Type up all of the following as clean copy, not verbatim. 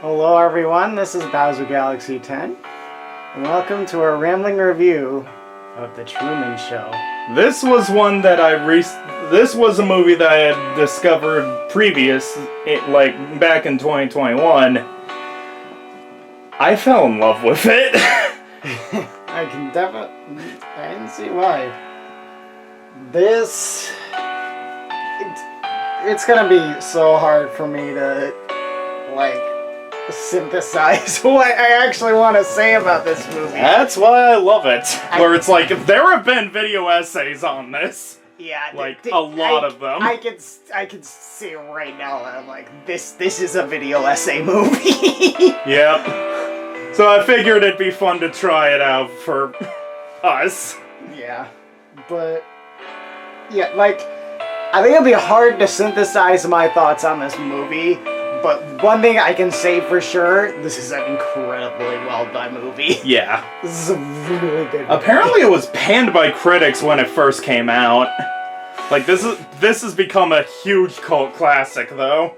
Hello everyone, this is Bowser Galaxy 10, and welcome to our rambling review of The Truman Show. This was one that this was a movie that I had discovered back in 2021. I fell in love with it. I can see why. It's gonna be so hard for me to, synthesize what I actually want to say about this movie. That's why I love it. Where it's like, there have been video essays on this. Yeah, a lot of them. I can see right now that I'm like, this is a video essay movie. Yep. So I figured it'd be fun to try it out for us. Yeah, but yeah, I think it'll be hard to synthesize my thoughts on this movie. But one thing I can say for sure, this is an incredibly well done movie. Yeah. This is a really good movie. Apparently it was panned by critics when it first came out. This has become a huge cult classic though.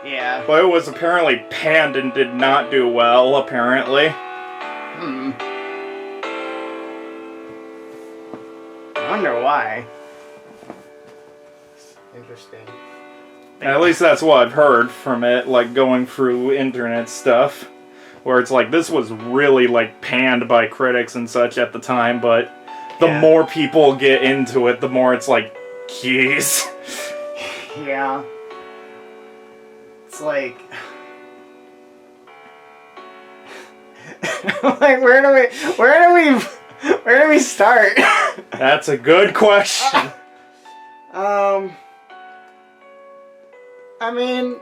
Yeah. But it was apparently panned and did not do well, apparently. I wonder why. Interesting. At least that's what I've heard from it, going through internet stuff. Where it's this was really, panned by critics and such at the time, but the more people get into it, the more it's jeez. Yeah. It's where do we start? That's a good question. I mean,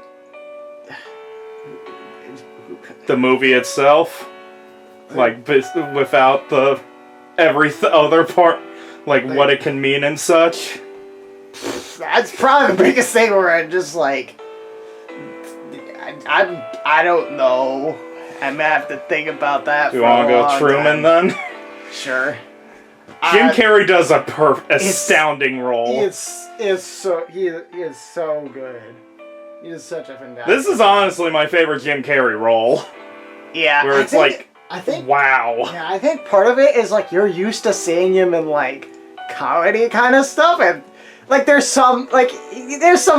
the movie itself, without the other part, what it can mean and such. That's probably the biggest thing where I'm just I don't know. I'm gonna have to think about that. Do you want to go Truman then? Sure. Jim Carrey does a astounding role. He is so good. He is such a fantastic. This is honestly my favorite Jim Carrey role. Yeah, where it's I think wow. Yeah, I think part of it is you're used to seeing him in comedy kind of stuff, and there's some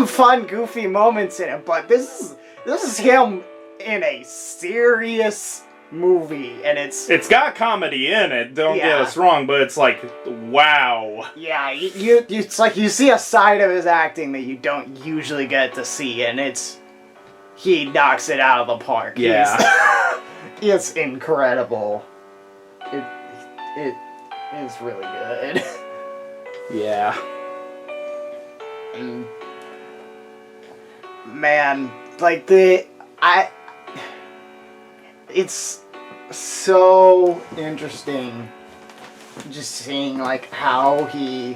fun goofy moments in it, but this is him in a serious movie, and it's got comedy in it, don't get us wrong, but it's wow. Yeah, it's you see a side of his acting that you don't usually get to see, and he knocks it out of the park. Yeah. It's incredible. It is really good. Yeah. And man, it's so interesting just seeing how he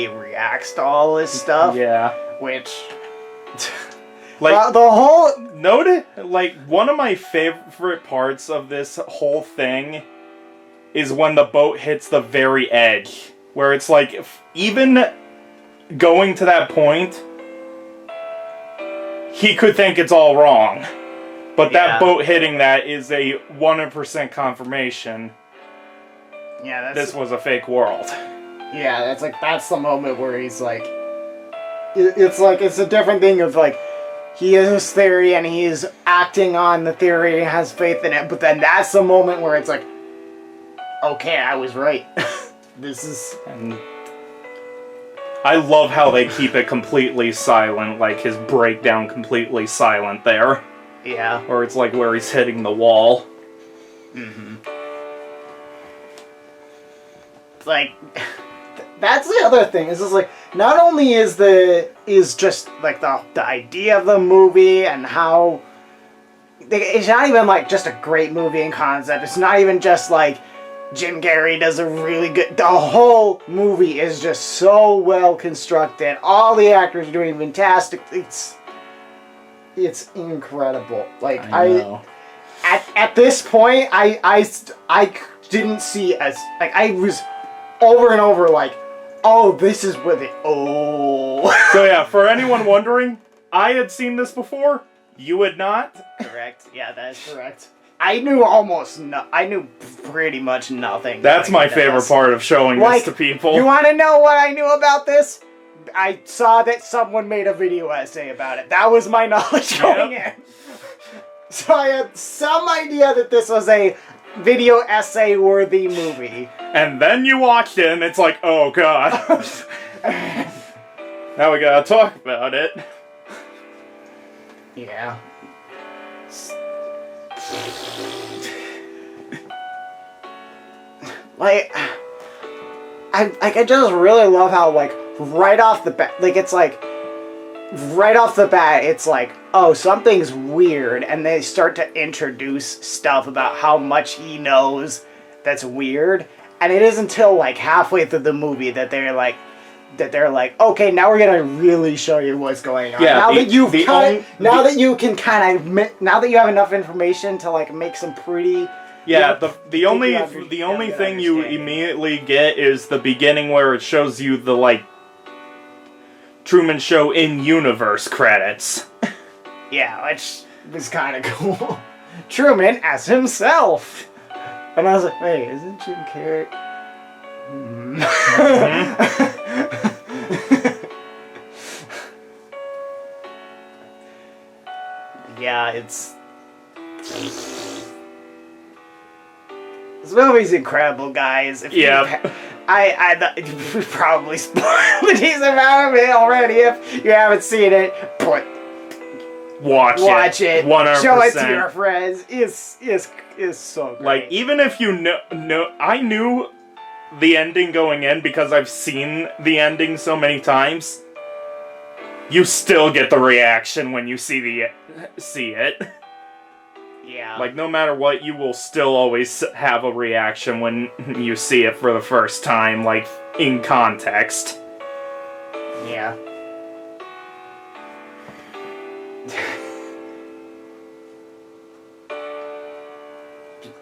reacts to all this stuff. Yeah. Which the whole one of my favorite parts of this whole thing is when the boat hits the very edge, where it's even going to that point, he could think it's all wrong. But that boat hitting that is a 100% confirmation. Yeah, this was a fake world. Yeah, that's the moment where he's it's a different thing of he has his theory and he's acting on the theory and has faith in it, but then that's the moment where it's okay, I was right. And I love how they keep it completely silent, his breakdown completely silent there. Yeah. Or it's where he's hitting the wall. Mm-hmm. That's the other thing. Is not only is just the idea of the movie and how it's not even just a great movie in concept. It's not even just Jim Carrey does a really good. The whole movie is just so well constructed. All the actors are doing fantastic. It's incredible. I know. At this point, I didn't see as I was over and over oh, this is what it. Oh. So yeah, for anyone wondering, I had seen this before. You would not? Correct. Yeah, that is correct. I knew pretty much nothing. That's my favorite part of showing this to people. You want to know what I knew about this? I saw that someone made a video essay about it. That was my knowledge going in. So I had some idea that this was a video essay worthy movie. And then you watched it and it's like, oh god. Now we gotta talk about it. Yeah. Like, I just really love how, like, right off the bat, it's like, oh, something's weird, and they start to introduce stuff about how much he knows that's weird, and it isn't until, like, halfway through the movie that they're like, okay, now we're gonna really show you what's going on. Yeah, now that you have enough information to, like, make some pretty... Yeah, the only thing you immediately get is the beginning where it shows you the, like, Truman Show in-universe credits. Yeah, which was kind of cool. Truman as himself. And I was like, wait, isn't Jim Carrey... Yeah, it's... This movie's incredible, guys. I we probably spoiled a decent amount of it already. If you haven't seen it, but watch it. 100%. Show it to your friends. It's so great. Like, even if you know, I knew the ending going in because I've seen the ending so many times. You still get the reaction when you see it. Yeah. Like, no matter what, you will still always have a reaction when you see it for the first time, like, in context. Yeah.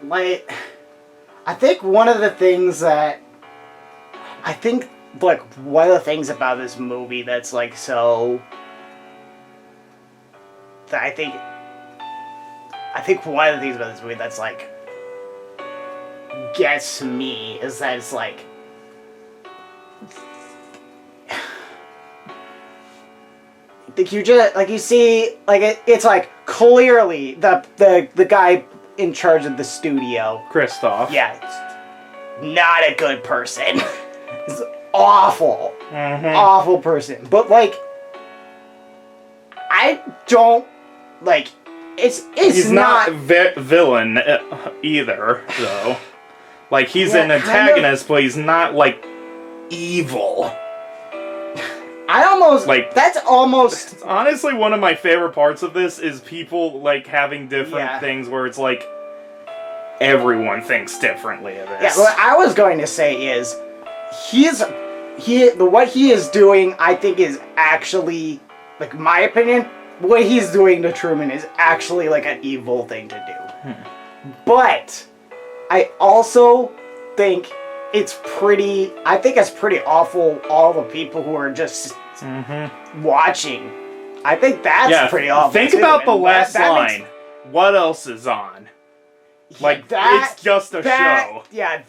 Like, I think one of the things about this movie that's, like, so... that I think one of the things about this movie that's, like, gets me is that it's, like, you see, like, it's, like, clearly the guy in charge of the studio. Christoph. Yeah, it's not a good person. It's awful. Mm-hmm. Awful person. But, like, I don't, like... He's not villain either, though. Like, he's an antagonist, but he's not, like, evil. That's almost... Honestly, one of my favorite parts of this is people, like, having different things where it's, like, everyone thinks differently of this. Yeah, what I was going to say is, what he is doing, I think, is actually, like, my opinion... What he's doing to Truman is actually, like, an evil thing to do. But I also think it's pretty awful, all the people who are just watching. I think that's pretty awful. Think about the last line. What else is on? Like, it's just a show. Yeah,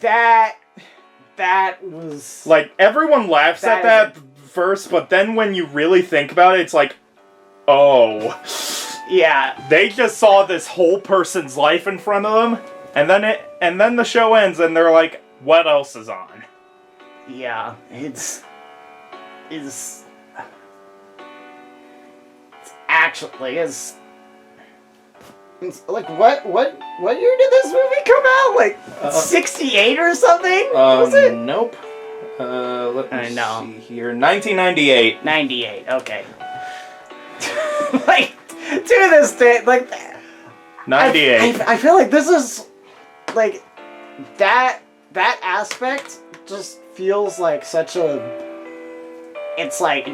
that was... Like, everyone laughs at that first, but then when you really think about it, it's like, oh. Yeah. They just saw this whole person's life in front of them, and then the show ends, and they're like, what else is on? Yeah, it's like, what year did this movie come out? Like, 68 or something? Was it? Nope. Let me see here. 1998. 98, okay. Like, to this day, like... 98. I feel like this is, like, that aspect just feels like such a... It's like,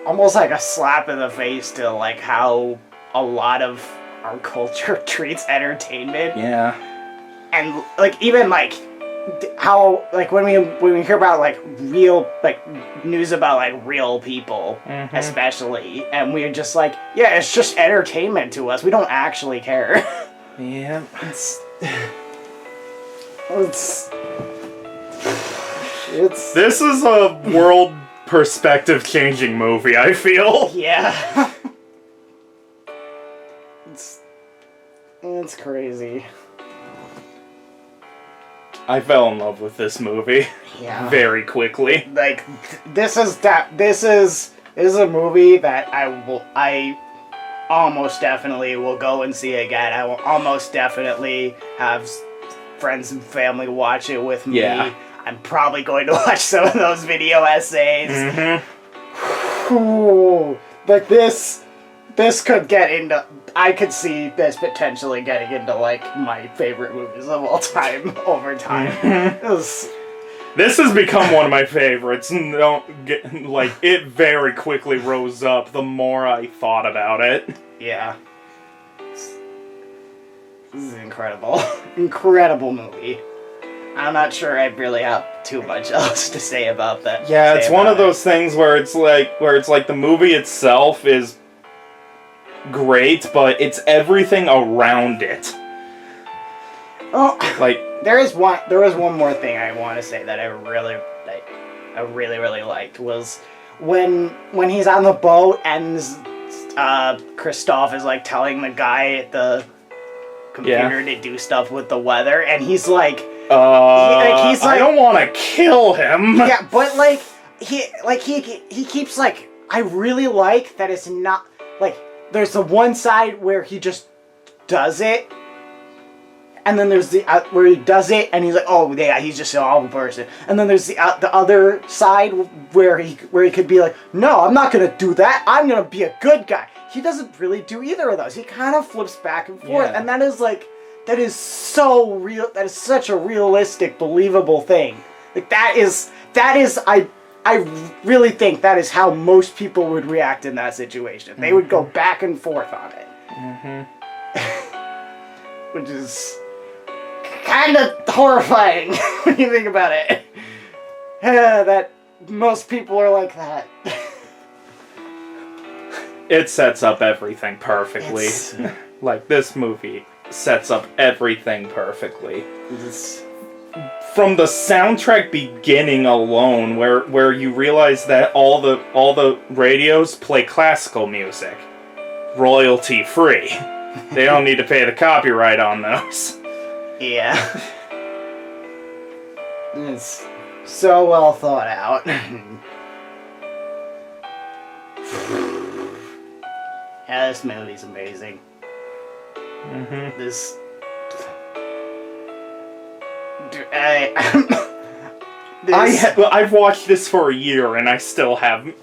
almost like a slap in the face to, like, how a lot of our culture treats entertainment. Yeah. And, like, even, like, how like when we hear about like real like news about like real people, especially, and we're just like, yeah, it's just entertainment to us. We don't actually care. Yeah. It's This is a world perspective changing movie, I feel. yeah. It's crazy. I fell in love with this movie. Yeah. Very quickly. Like this is a movie that I almost definitely will go and see again. I will almost definitely have friends and family watch it with me. Yeah. I'm probably going to watch some of those video essays. Ooh, like this could get into. I could see this potentially getting into like my favorite movies of all time over time. This has become one of my favorites. It very quickly rose up the more I thought about it. Yeah. This is incredible. Incredible movie. I'm not sure I really have too much else to say about that. Yeah, it's one of those things where it's like the movie itself is great, but it's everything around it. Oh, like there was one more thing I want to say that I really liked was when he's on the boat and Christoph is like telling the guy at the computer to do stuff with the weather, and he's like, he's like, I don't want to kill him. Yeah, but he keeps like, I really like that it's not like there's the one side where he just does it. And then there's the where he does it, and he's like, "Oh yeah, he's just an awful person." And then there's the other side where he could be like, "No, I'm not gonna do that. I'm gonna be a good guy." He doesn't really do either of those. He kind of flips back and forth, and that is so real. That is such a realistic, believable thing. Like that is I really think that is how most people would react in that situation. They would go back and forth on it, which is kind of horrifying when you think about it. That most people are like that. It sets up everything perfectly. Like, this movie sets up everything perfectly. From the soundtrack beginning alone, where you realize that all the radios play classical music, royalty free. They don't need to pay the copyright on those. Yeah. It's so well thought out. Yeah, this movie's amazing. I've watched this for a year, and I still have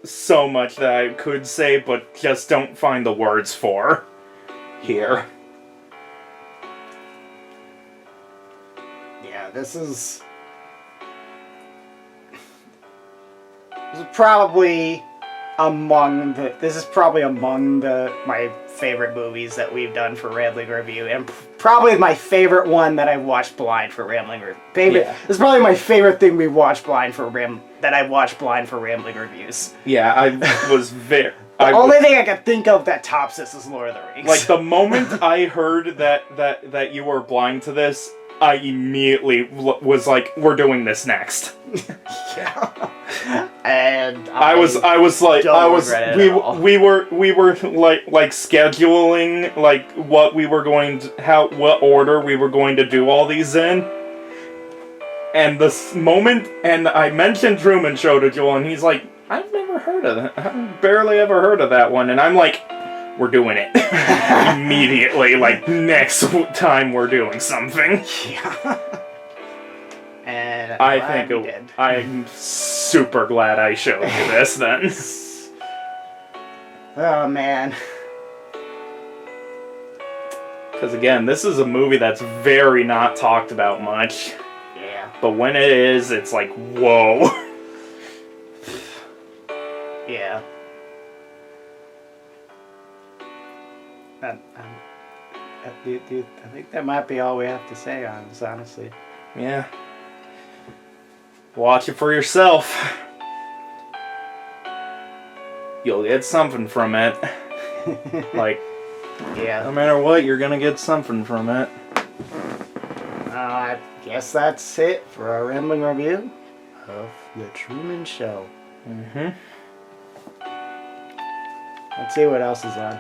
so much that I could say, but just don't find the words for here. Yeah, this is probably among my favorite movies that we've done for Rambling Review, and probably my favorite one that I've watched blind for Rambling Review. This is probably my favorite thing we watched blind for Rambling Reviews. Yeah, I was very. The only thing I could think of that tops this is Lord of the Rings. Like, the moment I heard that you were blind to this, I immediately was like, "We're doing this next." Yeah. And we were like scheduling like what order we were going to do all these in. And this moment, and I mentioned Truman Show to Joel, and he's like, "I've never heard of that. I've barely ever heard of that one." And I'm like, "We're doing it." Immediately, like, next time we're doing something. Yeah. And I'm super glad I showed you this then. Oh man. Because again, this is a movie that's very not talked about much. Yeah. But when it is, it's like, whoa. Yeah. I think that might be all we have to say on this, honestly. Yeah. Watch it for yourself. You'll get something from it. Like, Yeah. no matter what, you're gonna get something from it. I guess that's it for our rambling review of The Truman Show. Mm-hmm. Let's see what else is on.